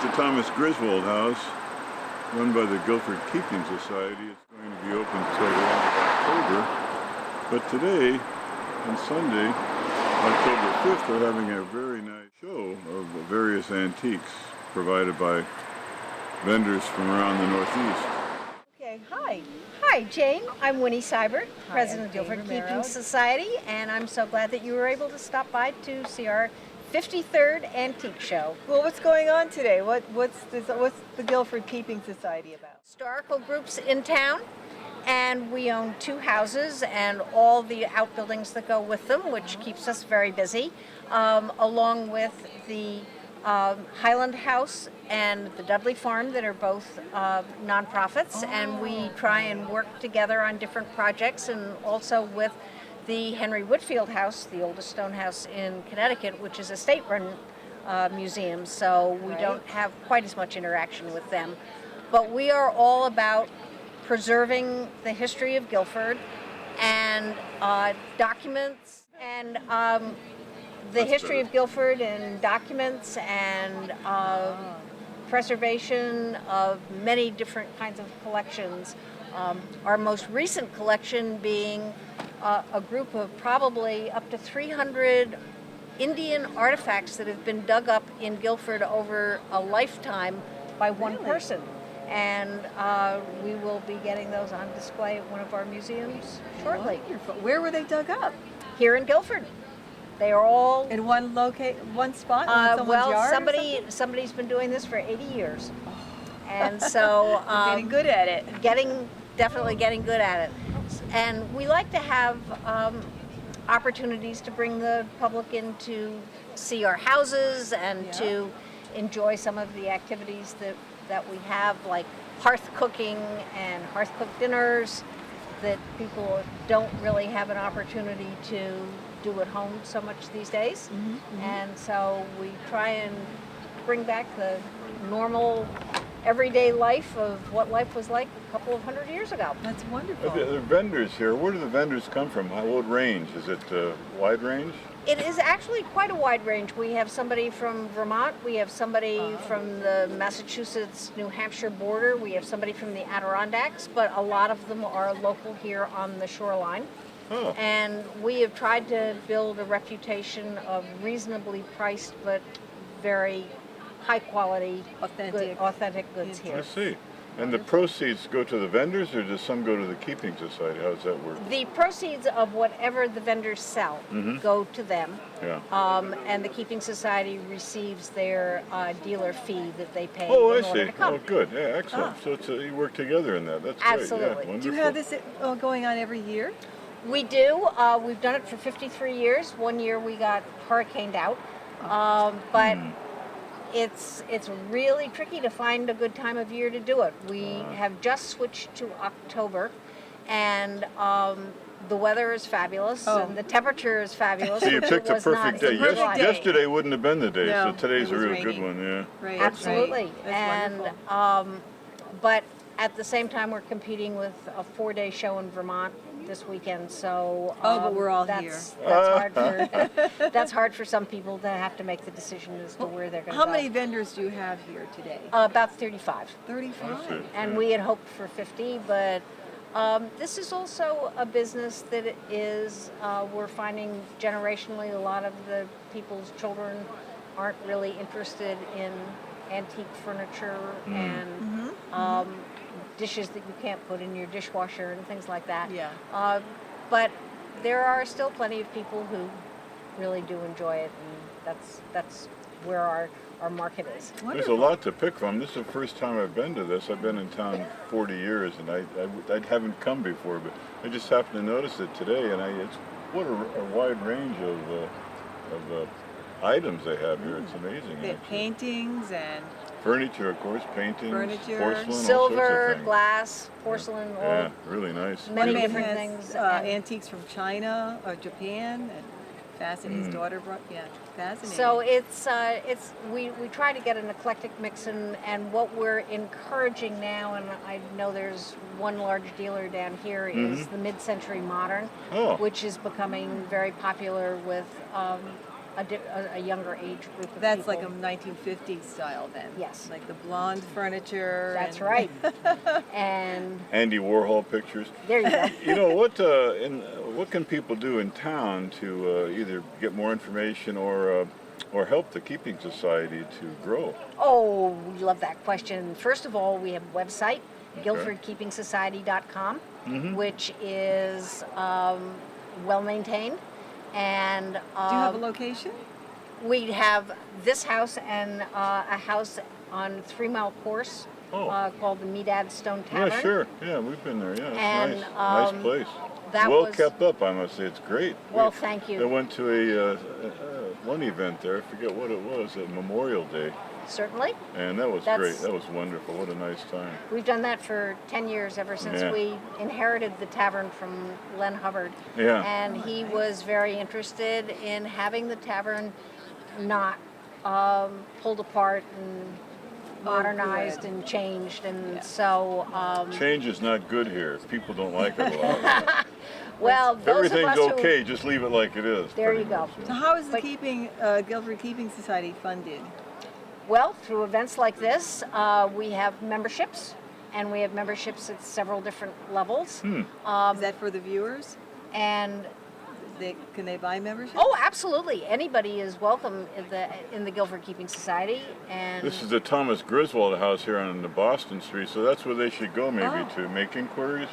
at the Thomas Griswold House, run by the Guilford Keeping Society. It's going to be open until the end of October. But today, on Sunday, October 5th, they're having a very nice show of various antiques provided by vendors from around the Northeast. Okay, hi. Hi, Jane. I'm Winnie Seibert, President of I'm Jane Guilford Romero. Keeping Society, and I'm so glad that you were able to stop by to see our 53rd antique show. Well, what's going on today? What's the Guilford Keeping Society about? Historical groups in town, and we own 2 houses and all the outbuildings that go with them, which keeps us very busy, along with the Highland House and the Dudley Farm that are both nonprofits, and we try and work together on different projects, and also with the Henry Whitfield House, the oldest stone house in Connecticut, which is a state-run museum, so we don't have quite as much interaction with them. But we are all about preserving the history of Guilford and documents and the history of Guilford and documents and preservation of many different kinds of collections. Our most recent collection being a group of probably up to 300 Indian artifacts that have been dug up in Guilford over a lifetime by one person. And we will be getting those on display at one of our museums shortly. Wonderful. Where were they dug up? Here in Guilford. They are all In one spot? In someone's yard or something? somebody's been doing this for 80 years. And so Getting good at it. definitely getting good at it. And we like to have opportunities to bring the public in to see our houses and to enjoy some of the activities that we have, like hearth cooking and hearth cooked dinners that people don't really have an opportunity to do at home so much these days. And so we try and bring back the normal everyday life of what life was like a couple of 100 years ago. That's wonderful. There are vendors here. Where do the vendors come from? What range? Is it wide range? It is actually quite a wide range. We have somebody from Vermont, we have somebody from the Massachusetts-New Hampshire border, we have somebody from the Adirondacks, but a lot of them are local here on the shoreline. Oh. And we have tried to build a reputation of reasonably priced but very high quality, authentic goods here. I see. And the proceeds go to the vendors, or does some go to the Keeping Society? How does that work? The proceeds of whatever the vendors sell go to them. Yeah. And the Keeping Society receives their dealer fee that they pay Oh, in I order see. to come. Oh, good. Yeah, excellent. So you work together in that. That's Absolutely. great. Yeah, wonderful. Do you have this going on every year? We do. We've done it for 53 years. One year we got hurricaned out. But it's really tricky to find a good time of year to do it. We have just switched to October, and the weather is fabulous, and the temperature is fabulous. So you which picked it a was perfect not. day. Perfect day. Yesterday wouldn't have been the day, No, so today's it a was real good raining. one. Yeah. Right. Absolutely. Right. That's And wonderful. but at the same time, we're competing with a 4-day show in Vermont this weekend. So but we're all that's, here. That's hard for some people to have to make the decision as to where they're going to How go. many vendors do you have here today? About 35. 35. And we had hoped for 50, but this is also a business that is, we're finding generationally, a lot of the people's children aren't really interested in antique furniture and dishes that you can't put in your dishwasher and things like that. Yeah. But there are still plenty of people who really do enjoy it, and that's where our market is. There's a Wonderful. lot to pick from. This is the first time I've been to this. I've been in town 40 years, and I haven't come before, but I just happened to notice it today, and it's what a wide range of items they have here. It's amazing. They have actually. paintings and Furniture, of course, paintings, Furniture. porcelain, all sorts Silver, of things. glass, porcelain, all Yeah, really nice. many One man different has, things. antiques from China or Japan, and fascinating. His daughter brought, fascinating. So we try to get an eclectic mix, and what we're encouraging now, and I know there's one large dealer down here, is the mid-century modern, Oh. which is becoming very popular with a younger age group of That's people. like a 1950s style then. Yes. Like the blonde furniture. That's and- right. And Andy Warhol pictures. there you go. You know what can people do in town to either get more information or help the Keeping Society to grow? Oh, we love that question. First of all, we have a website, guilfordkeepingsociety.com, which is well maintained. And Do you have a location? we have this house and a house on 3 Mile Course called the Meadad Stone Tavern. Yeah, sure. Yeah, we've been there. Yeah, it's And, nice. Nice place. that Well was- kept up, I must say. It's great. Well, thank you. I went to one event there. I forget what it was. At Memorial Day. Certainly. And that was That's- great. That was wonderful. What a nice time. We've done that for 10 years, ever since Yeah. we inherited the tavern from Len Hubbard. Yeah. And he was very interested in having the tavern not pulled apart and modernized good. and changed. And so, Change is not good here. People don't like it a lot. well, those of Everything's us who... okay. Just leave it like it is. There pretty you go. much, So how is the But- Guilford Keeping Society funded? Well, through events like this, we have memberships, and we have memberships at several different levels. Is that for the viewers? And Can they buy membership? oh, absolutely, anybody is welcome in the Guilford Keeping Society. And This is the Thomas Griswold house here on the Boston Street, so that's where they should go maybe to make inquiries.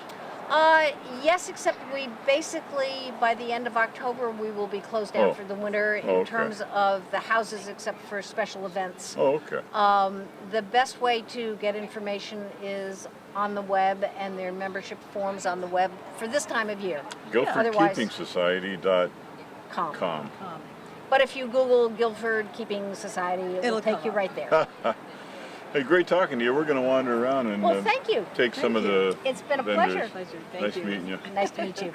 yes, except we basically, by the end of October, we will be closed down Oh. for the winter in Oh, okay. terms of the houses, except for special events. Oh, okay. The best way to get information is on the web, and there are membership forms on the web for this time of year. Otherwise, GuilfordKeepingSociety.com. com. But if you Google Guilford Keeping Society, it It'll will take come you up. right there. Hey, great talking to you. We're going to wander around and Well, thank you. take some of the It's been a vendors. pleasure. Pleasure. Thank Nice you. meeting you. Nice to meet you.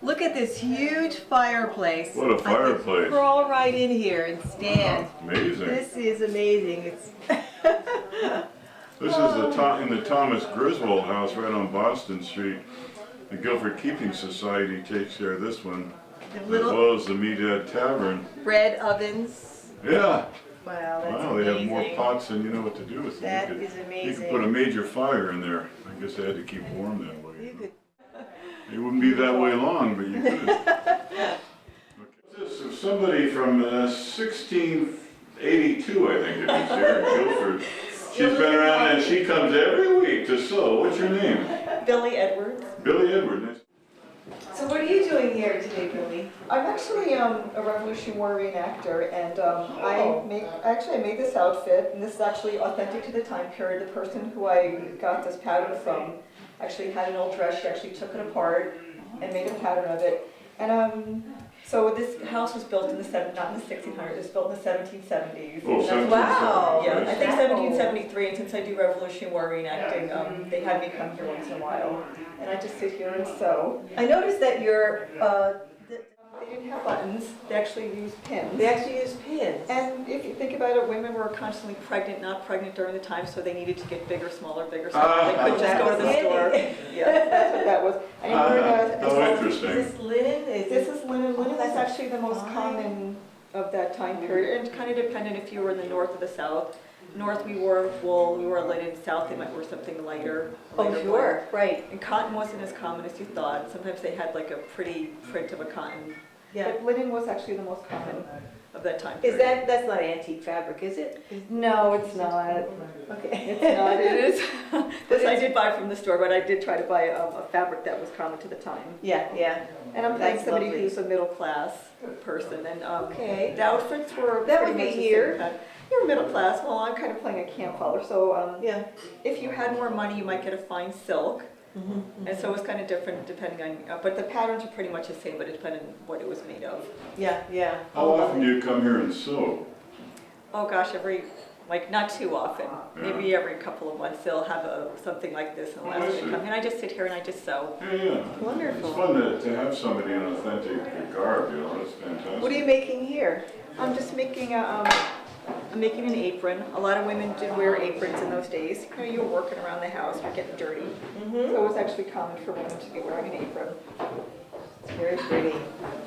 Look at this huge fireplace. What a I could fireplace. Crawl right in here and stand. Amazing. This is amazing. It's This is in the Thomas Griswold house right on Boston Street. The Guilford Keeping Society takes care of this one, the as little well as the Meadad Tavern. bread ovens. Yeah. Wow, that's Wow, they amazing. have more pots than you know what to do with them. That you is You amazing. could put a major fire in there. I guess they had to keep warm that way. You could. It wouldn't be that way long, but you could. Okay. This is somebody from 1682, I think it is, here in Guilford. She's been around and she comes every week to sew. What's your name? Billy Edwards. Billy Edward. Nice. So what are you doing here today, Billy? I'm actually a Revolutionary War reenactor, and I made this outfit, and this is actually authentic to the time period. The person who I got this pattern from actually had an old dress. She actually took it apart and made a pattern of it. And so this house was built in the not in the 1600s. It was built in the 1770s. Oh, And that's- Wow. Yeah, I Nice. think 1773, and since I do Revolutionary War reenacting, they had me come here once in a while, and I just sit here and sew. I noticed that they didn't have buttons, they actually used pins. They actually use pins. And if you think about it, women were constantly pregnant, not pregnant during the time, so they needed to get bigger, smaller, bigger, smaller. They couldn't just go to the That was store. handy. Yeah, that's what that was. And you learn Oh, interesting. Is this linen? this is linen. Linen is That's actually the most fine. common of that time period, and kind of dependent if you were in the north or the south. North we wore wool, we wore linen. South they might wear something lighter. lighter wool. right. And cotton wasn't as common as you thought. Sometimes they had like a pretty print of a cotton. Yeah. But linen was actually the most common of that time Is period. that's not antique fabric, is it? No, it's not. Okay. It's not. It is. This I did buy from the store, but I did try to buy a fabric that was common to the time. Yeah, yeah. And I'm playing That's somebody lovely. who's a middle class person, and Okay. the outfits were That pretty would be much the here. same kind. You're middle class. Well, I'm kind of playing a camp follower, so Yeah. if you had more money, you might get a fine silk. And so it's kind of different depending on, but the patterns are pretty much the same, but it depends on what it was made of. Yeah, yeah. How often do you come here and sew? Oh gosh, not too often. Maybe every couple of months they'll have something like this and Oh, last I week see. come. And I just sit here and I just sew. Yeah, yeah. Wonderful. It's fun to have somebody in authentic garb, you know, it's fantastic. What are you making here? I'm just making I'm making an apron. A lot of women did wear aprons in those days. You know, you're working around the house, you're getting dirty. So it was actually common for women to be wearing an apron. It's very pretty.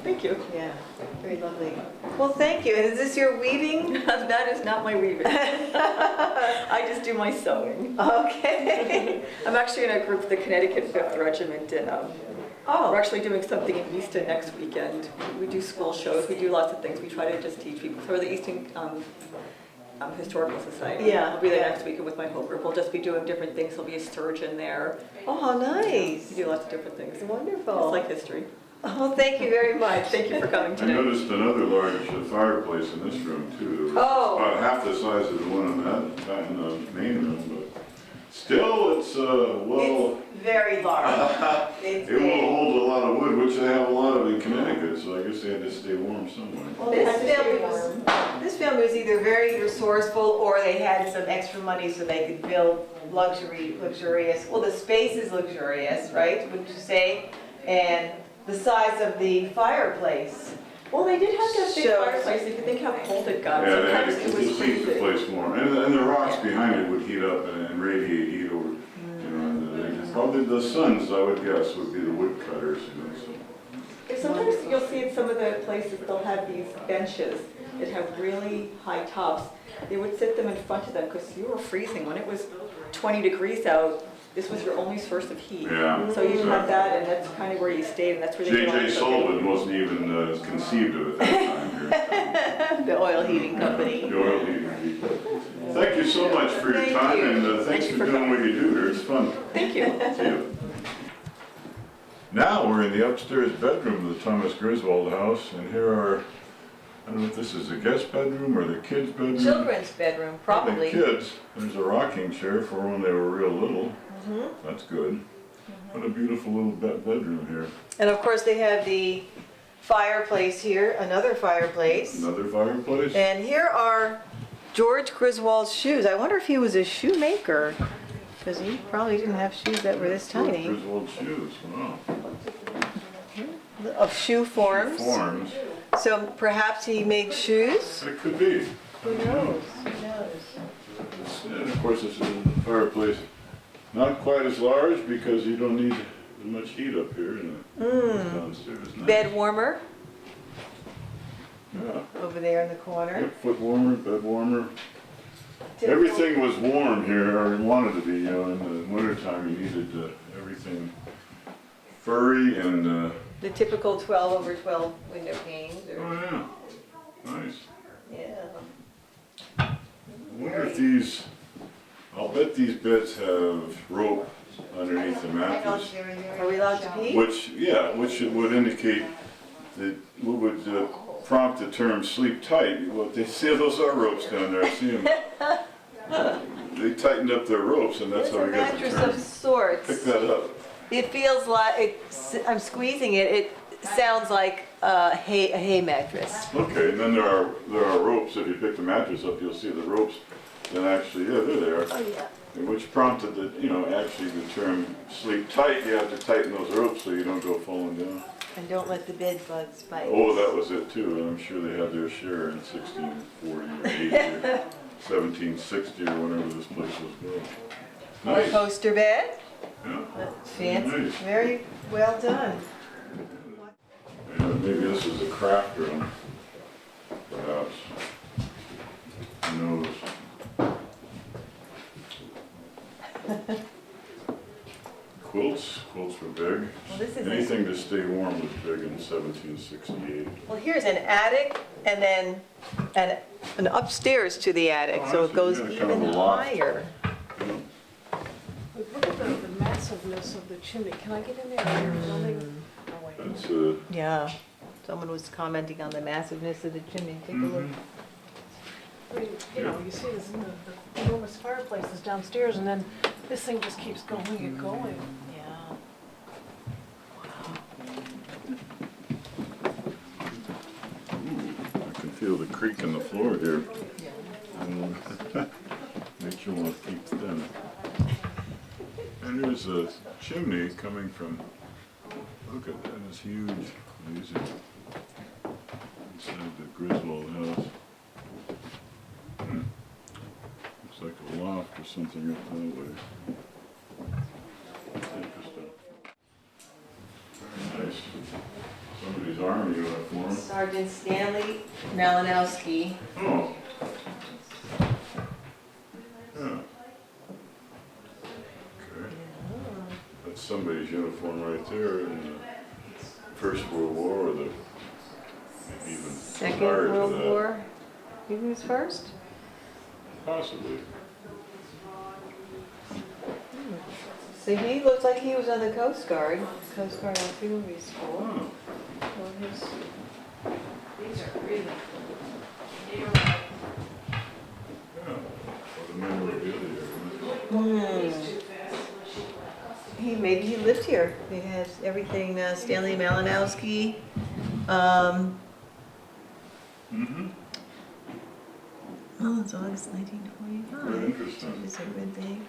Thank you. Yeah, very lovely. Well, thank you. And is this your weaving? That is not my weaving. I just do my sewing. Okay. I'm actually in a group, the Connecticut 5th Regiment, and we're actually doing something in Easton next weekend. We do school shows, we do lots of things. We try to just teach people. For the Easton Historical Society. Yeah, I'll be there yeah. next week with my whole group. We'll just be doing different things. There'll be a sturgeon there. Oh, how nice. We do lots of different things. Wonderful. It's like history. Oh, thank you very much. Thank you for coming I today. noticed another large fireplace in this room too. Oh. About half the size of the one in the main room, but still it's well. It's very large. It's It will big. hold a lot of wood, which they have a lot of in Connecticut, so I guess they had to stay warm somewhere. Well, They had to stay warm. this family was either very resourceful or they had some extra money so they could build luxurious. Well, the space is luxurious, right? Wouldn't you say? And the size of the fireplace. Well, they did have that big Shows. fireplace. If you think how cold it got, Yeah, they had sometimes to it was just keep the freezing. place warm, and the rocks behind it would heat up and radiate heat over. You know, and probably the sons, I would guess, would be the woodcutters. You know, so. Sometimes you'll see in some of the places they'll have these benches that have really high tops. They would sit them in front of them because you were freezing. When it was 20 degrees out, this was your only source of heat. Yeah. So you had that, and that's kind of where you stayed, and that's where they did all J.J. the cooking. Sullivan wasn't even conceived of at that time here. The oil heating company. The oil heating people. Thank you so much for your Thank time, you. and thanks Thank you for for doing what you do here. It's fun. Thank you. See you. Now we're in the upstairs bedroom of the Thomas Griswold house, and here are, I don't know if this is the guest bedroom or the kids' bedroom. Children's bedroom, The probably. kids, there's a rocking chair for when they were real little. That's good. What a beautiful little bedroom here. And of course, they have the fireplace here, another fireplace. Another fireplace. And here are George Griswold's shoes. I wonder if he was a shoemaker, because he probably didn't have shoes that were this George tiny. Griswold shoes, wow. Of shoe forms. Forms. So perhaps he made shoes? It could be. Who knows? Who knows? And of course, this is a fireplace. Not quite as large because you don't need as much heat up here in the downstairs. Nice. Bed warmer Yeah. over there in the corner. Yep, foot warmer, bed warmer. Everything was warm here, or wanted to be, you know, in the wintertime you needed everything furry and, The typical 12 over 12 window panes. Or, oh yeah, nice. yeah. I wonder if these, I'll bet these beds have rope underneath the mattress. Are we allowed to pee? Which, yeah, which would indicate that, what would prompt the term sleep tight. Well, they see those are ropes down there, I see them. They tightened up their ropes and that's It's how a we got the mattress term. of sorts. Pick that up. It feels like, I'm squeezing it, it sounds like a hay mattress. Okay, and then there are ropes. If you pick the mattress up, you'll see the ropes. Then actually, yeah, there they are. Oh, yeah. And which prompted the, you know, actually the term sleep tight. You have to tighten those ropes so you don't go falling down. And don't let the bed bugs bite. Oh, that was it too. And I'm sure they had their share in 1640 or 80 or 1760 or whenever this place was built. Nice. Poster bed. Yeah. Fancy. Nice. Very well done. Yeah, maybe this is a craft room, perhaps. Who knows? Quilts were big. Well, this is Anything to stay warm was big in 1768. Well, here's an attic and then an upstairs to the attic, Oh, so it that's- goes yeah, kind of even a loft. higher. Look at the massiveness of the chimney. Can I get in there? You're filming? Oh, wait. That's Yeah. Someone was commenting on the massiveness of the chimney. Take a look. I mean, you know, you see this the enormous fireplaces downstairs, and then this thing just keeps going and going. Yeah. I can feel the creak in the floor here. Makes you want to keep thin. And there's a chimney coming from, look at that, it's huge. Amazing. Inside the Griswold house. there's something up that way. Interesting. Very nice. Somebody's army uniform. Sergeant Stanley Malinowski. Oh. Yeah. Okay. That's somebody's uniform right there in the First World War, or the even Second prior to World that. War. You think it's first? Possibly. So he looks like he was on the Coast Guard Artillery School. Oh. Well, these are really Yeah. What a memorabilia. Maybe he lived here. He has everything, Stanley Malinowski. Mm-hmm. Oh, it's August 1945. Very interesting. It's a good thing.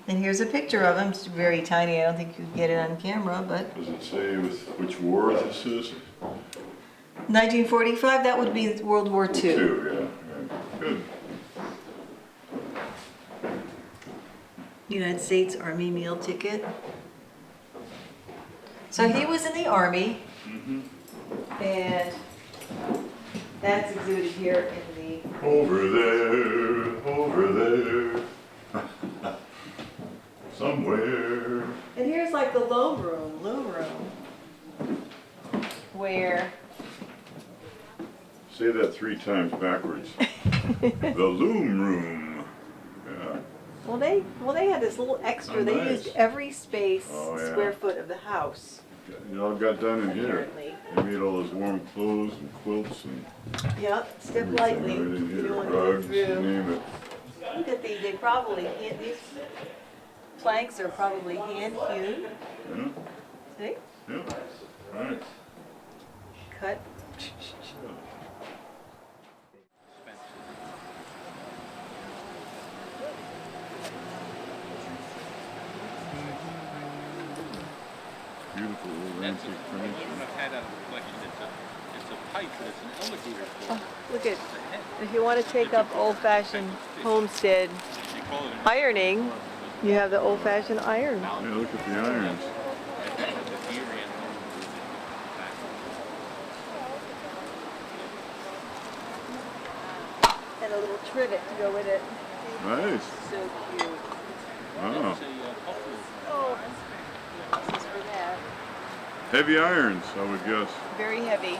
And here's a picture of him. It's very tiny. I don't think you can get it on camera, but Does it say with which war this is? 1945. That would be World War II. Two, yeah. Good. United States Army meal ticket. So he was in the Army, Mm-hmm. and that's exhibited here in the. Over there. Somewhere. And here's like the loom room, where. Say that 3 times backwards. The loom room. Yeah. Well, they had this little extra. Oh, They nice. used every space, Oh, yeah. square foot of the house. It all got done in here. Apparently. They made all those warm clothes and quilts and Yep, step everything lightly. right in You here. don't want to go Rugs, you through. name it. Look at these. They probably these planks are probably hand hewn. Yeah. See, Yeah. Right. cut. Beautiful old antique furniture. It's a pipe, but it's an elevator pole. Look at. If you want to take up old-fashioned homestead They call it ironing, you have the old-fashioned iron. Yeah, look at the irons. And a little trivet to go with it. Nice. So cute. Wow. Oh, this is for that. Heavy irons, I would guess. Very heavy.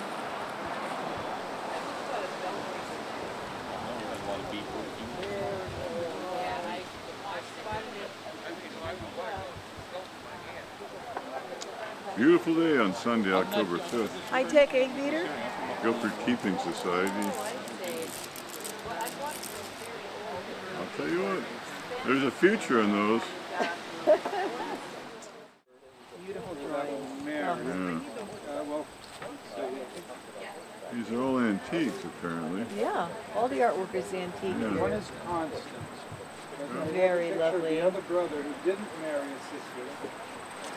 Beautiful day on Sunday, October 5th. High-tech egg beater. Guilford Keeping Society. I'll tell you what, there's a future in those. Beautiful drawing. Yeah. These are all antiques, apparently. Yeah, all the artwork is antique. Yeah. One is Constance. Very Picture of lovely. the other brother who didn't marry his sister.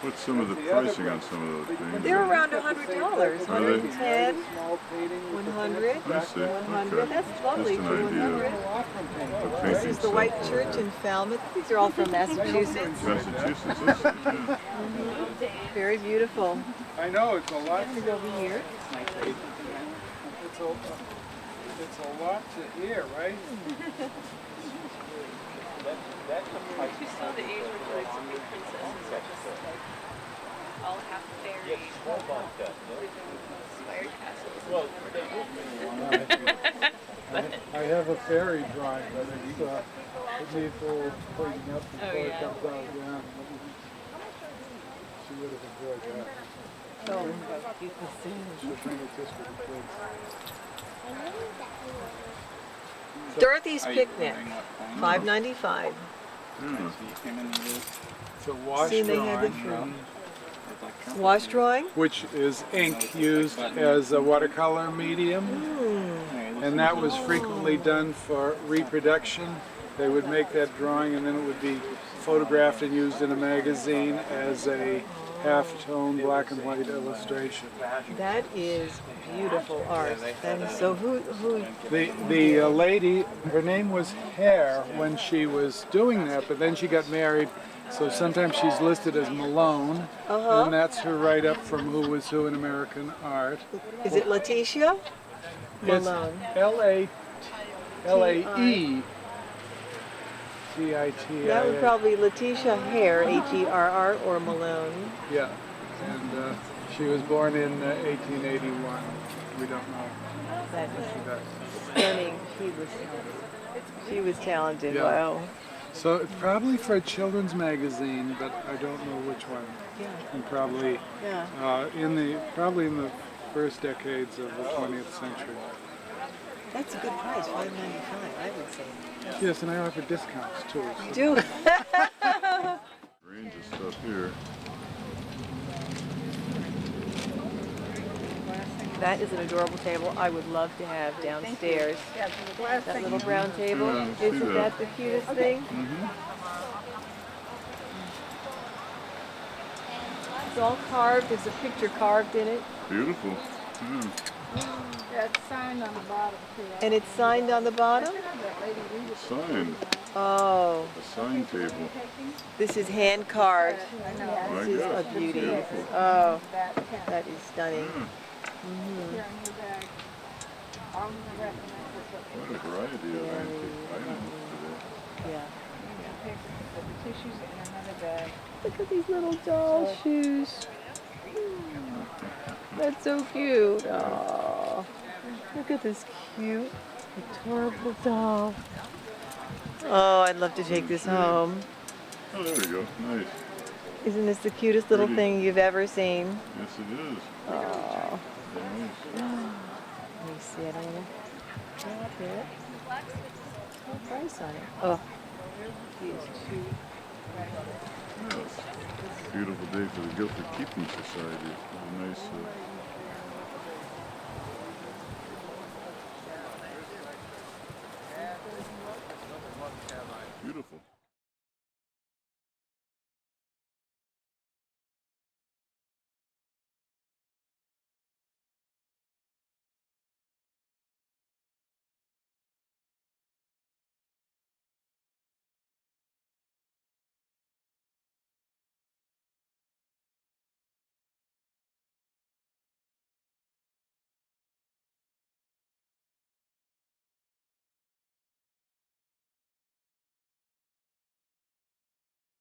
What's some of the pricing on some of those things? They're around $100, Are they? 110, Small painting with 100, I see. 100. Okay. That's lovely Just for an idea. 100. a lot from painting. The This painting is the White stuff. Church in Falmouth. These are all from Massachusetts. Massachusetts, is it? Yeah. Very beautiful. I know, it's a lot. This is over here. It's a lot to hear, right? You saw the age where she likes to be princesses are just like all half fairy, inspired castles. I have a fairy drawing, but it needs a little cleaning up before it comes out. Yeah. She would have enjoyed that. Oh, you can see. She'll bring it just for the kids. Dorothy's Picnic, $5.95. Yeah. It's a wash See, they have it drawing, for wash drawing. which is ink used as a watercolor medium. And that was frequently done for reproduction. They would make that drawing and then it would be photographed and used in a magazine as a half-tone black and white illustration. That is beautiful art. That is so. Who? The lady, her name was Hare when she was doing that, but then she got married, so sometimes she's listed as Malone, and that's her write-up from Who Was Who in American Art. Is it Letitia? Malone. It's Laettia. That would probably Letitia Hare, Herr, or Malone. Yeah, and she was born in 1881. We don't know. That She died. is stunning. She was talented. Yeah. Wow. So it's probably for a children's magazine, but I don't know which one. Yeah. And probably Yeah. in the first decades of the 20th century. That's a good price, $5.95, I would say. Yes, and I offer discounts too. So. You do. Range of stuff here. That is an adorable table I would love to have downstairs. Yeah, the glass That thing. little brown table. Yeah, I see Isn't that. that the cutest thing? Mm-hmm. It's all carved. There's a picture carved in it. Beautiful. Yeah, it's signed on the bottom too. And it's signed on the bottom? That lady read it. Sign. Oh, A sign table. this is hand carved. My This is gosh, a it's beauty. beautiful. Oh, That pen that is stunning. Yeah. here in your bag. I'll recommend this one. What a variety of antique items today. Yeah. The tissues in another bag. Look at these little doll shoes. That's so cute. Oh, look at this cute, adorable doll. Oh, I'd love to take this home. Oh, there we go. Nice. Isn't this the cutest little Pretty. thing you've ever seen? Yes, it is. Oh, Nice. let me see. I don't want to drop it. No price on it. Oh, he is too. Yes. Beautiful day for the Guilford Keeping Society. It's a nice. Beautiful.